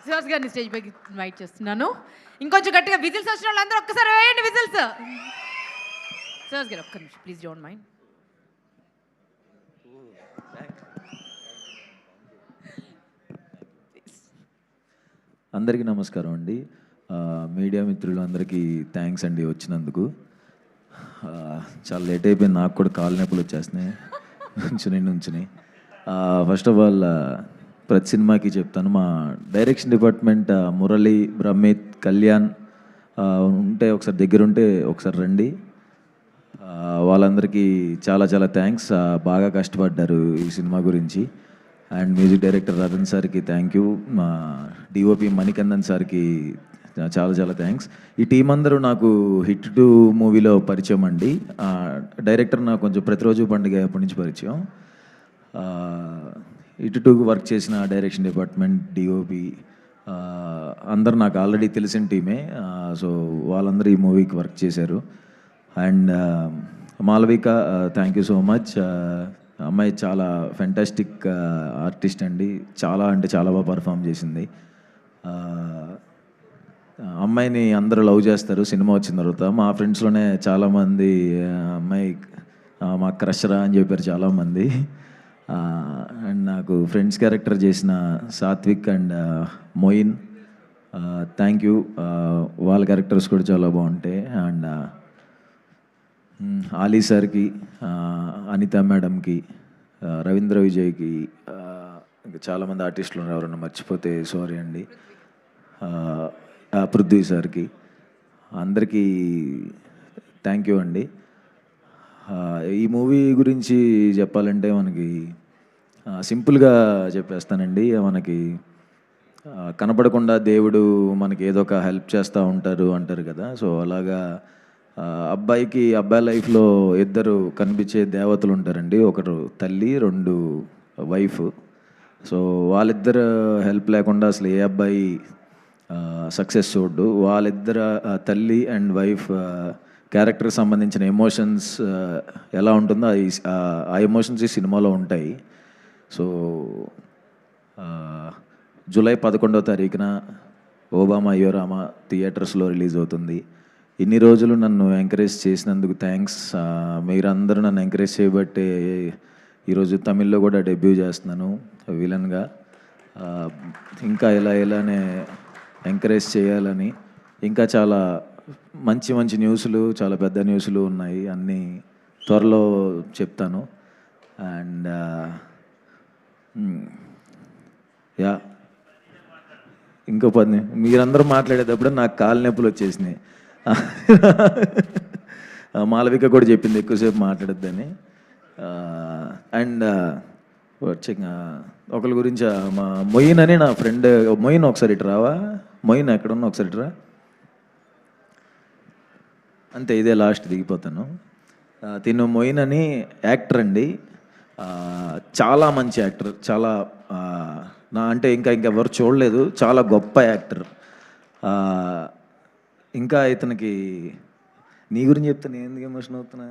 సుహాస్ గారిని స్టేజ్ పైకి ఇన్వైట్ చేస్తున్నాను. ఇంకొంచెం గట్టిగా విజిల్స్ వచ్చిన వాళ్ళందరూ ఒక్కసారి వేయండి విజిల్స్. సుహాస్ గారు ఒక్క నిమిషం ప్లీజ్ డోంట్ మైండ్. అందరికీ నమస్కారం అండి. మీడియా మిత్రులు అందరికీ థ్యాంక్స్ అండి వచ్చినందుకు. చాలా లేట్ అయిపోయింది, నాకు కూడా కాలు నొప్పులు వచ్చేస్తున్నాయి నుంచుని. ఫస్ట్ ఆఫ్ ఆల్ ప్రతి సినిమాకి చెప్తాను, మా డైరెక్షన్ డిపార్ట్మెంట్ మురళి, బ్రహ్మిత్, కళ్యాణ్ ఉంటే ఒకసారి దగ్గర ఉంటే ఒకసారి రండి. వాళ్ళందరికీ చాలా చాలా థ్యాంక్స్. బాగా కష్టపడ్డారు ఈ సినిమా గురించి. అండ్ మ్యూజిక్ డైరెక్టర్ రతన్ సార్కి థ్యాంక్ యూ. మా డిఓపి మణికందన్ సార్కి చాలా చాలా థ్యాంక్స్. ఈ టీం అందరూ నాకు హిట్ 2 మూవీలో పరిచయం అండి. డైరెక్టర్ నాకు కొంచెం ప్రతిరోజు పండుగ అప్పటి నుంచి పరిచయం. హిట్ 2 వర్క్ చేసిన డైరెక్షన్ డిపార్ట్మెంట్, డిఓపి అందరు నాకు ఆల్రెడీ తెలిసిన టీమే. సో వాళ్ళందరూ ఈ మూవీకి వర్క్ చేశారు. And Malavika thank you so much. అమ్మాయి చాలా ఫెంటాస్టిక్ ఆర్టిస్ట్ అండి, చాలా అంటే చాలా బాగా పర్ఫామ్ చేసింది. అమ్మాయిని అందరూ లవ్ చేస్తారు సినిమా వచ్చిన తర్వాత. మా ఫ్రెండ్స్లోనే చాలామంది అమ్మాయి మా క్రషరా అని చెప్పారు చాలామంది. అండ్ నాకు ఫ్రెండ్స్ క్యారెక్టర్ చేసిన Satvik and Moin thank you. వాళ్ళ క్యారెక్టర్స్ కూడా చాలా బాగుంటాయి. అండ్ ఆలీ సార్కి, అనిత మేడంకి, రవీంద్ర విజయ్కి, ఇంకా చాలామంది ఆర్టిస్టులు ఉన్నారు, ఎవరన్నా మర్చిపోతే సారీ అండి. పృథ్వీ సార్కి, అందరికీ థ్యాంక్ యూ అండి. ఈ మూవీ గురించి చెప్పాలంటే మనకి సింపుల్గా చెప్పేస్తానండి. మనకి కనపడకుండా దేవుడు మనకి ఏదో ఒక హెల్ప్ చేస్తూ ఉంటారు అంటారు కదా. సో అలాగా అబ్బాయికి అబ్బాయి లైఫ్లో 2 కనిపించే దేవతలు ఉంటారండి. ఒకరు తల్లి, 2 వైఫ్. సో వాళ్ళిద్దరు హెల్ప్ లేకుండా అసలు ఏ అబ్బాయి సక్సెస్ చూడ్డు. వాళ్ళిద్దరు తల్లి అండ్ వైఫ్ క్యారెక్టర్కి సంబంధించిన ఎమోషన్స్ ఎలా ఉంటుందో ఆ ఎమోషన్స్ ఈ సినిమాలో ఉంటాయి. సో జూలై 11వ తారీఖున ఓబామా అయ్యో రామా థియేటర్స్లో రిలీజ్ అవుతుంది. ఇన్ని రోజులు నన్ను ఎంకరేజ్ చేసినందుకు థ్యాంక్స్. మీరందరూ నన్ను ఎంకరేజ్ చేయబట్టే ఈరోజు తమిళ్లో కూడా డెబ్యూ చేస్తున్నాను విలన్గా. ఇంకా ఇలానే ఎంకరేజ్ చేయాలని, ఇంకా చాలా మంచి మంచి న్యూస్లు, చాలా పెద్ద న్యూస్లు ఉన్నాయి, అన్నీ త్వరలో చెప్తాను. అండ్ యా ఇంకో 10 మీరందరూ మాట్లాడేటప్పుడు నాకు కాలు నొప్పులు వచ్చేసినాయి. మాలవిక కూడా చెప్పింది ఎక్కువసేపు మాట్లాడద్దని. అండ్ ఒకరి గురించి మా మొయిన్ అని నా ఫ్రెండ్. మొయిన్ ఒకసారి ఇటు రావా? మొయిన్ ఎక్కడున్నా ఒకసారి ఇటు రా. అంతే, ఇదే లాస్ట్, దిగిపోతాను. తిను మొయిన్ అని యాక్టర్ అండి. చాలా మంచి యాక్టర్, చాలా అంటే ఇంకా ఎవరు చూడలేదు, చాలా గొప్ప యాక్టర్. ఇంకా ఇతనికి నీ గురించి చెప్తే నేను ఎందుకు ఎమోషన్ అవుతున్నా.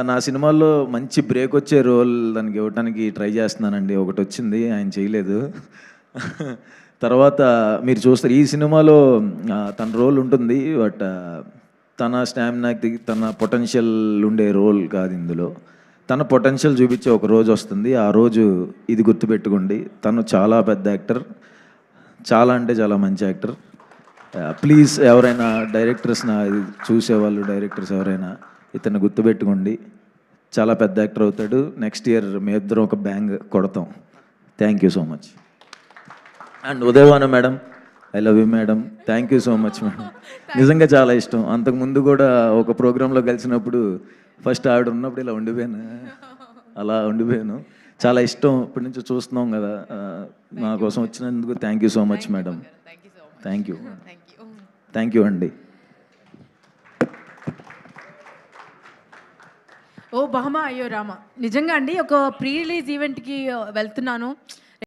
నా సినిమాల్లో మంచి బ్రేక్ వచ్చే రోల్ దానికి ఇవ్వటానికి ట్రై చేస్తున్నానండి. ఒకటి వచ్చింది, ఆయన చేయలేదు. తర్వాత మీరు చూస్తారు ఈ సినిమాలో తన రోల్ ఉంటుంది, బట్ తన స్టామినాకి, తన పొటెన్షియల్ ఉండే రోల్ కాదు ఇందులో. తన పొటెన్షియల్ చూపించే ఒక రోజు వస్తుంది, ఆ రోజు ఇది గుర్తుపెట్టుకోండి. తను చాలా పెద్ద యాక్టర్, చాలా అంటే చాలా మంచి యాక్టర్. ప్లీజ్ ఎవరైనా డైరెక్టర్స్ చూసేవాళ్ళు, డైరెక్టర్స్ ఎవరైనా ఇతను గుర్తుపెట్టుకోండి. చాలా పెద్ద యాక్టర్ అవుతాడు. నెక్స్ట్ ఇయర్ మీ ఇద్దరం ఒక బ్యాంగ్ కొడతాం. Thank you so much. And ఉదయవాన madam, I love you madam. Thank you so much madam. నిజంగా చాలా ఇష్టం. అంతకుముందు కూడా ఒక ప్రోగ్రాంలో కలిసినప్పుడు ఫస్ట్ ఆవిడ ఉన్నప్పుడు ఇలా ఉండిపోయాను. చాలా ఇష్టం. ఇప్పటి నుంచి చూస్తున్నాం కదా. నా కోసం వచ్చినందుకు thank you so much madam. Thank you అండి. ఓ బామా అయ్యో రామా, నిజంగా అండి ఒక ప్రీ రిలీజ్ ఈవెంట్కి వెళ్తున్నాను.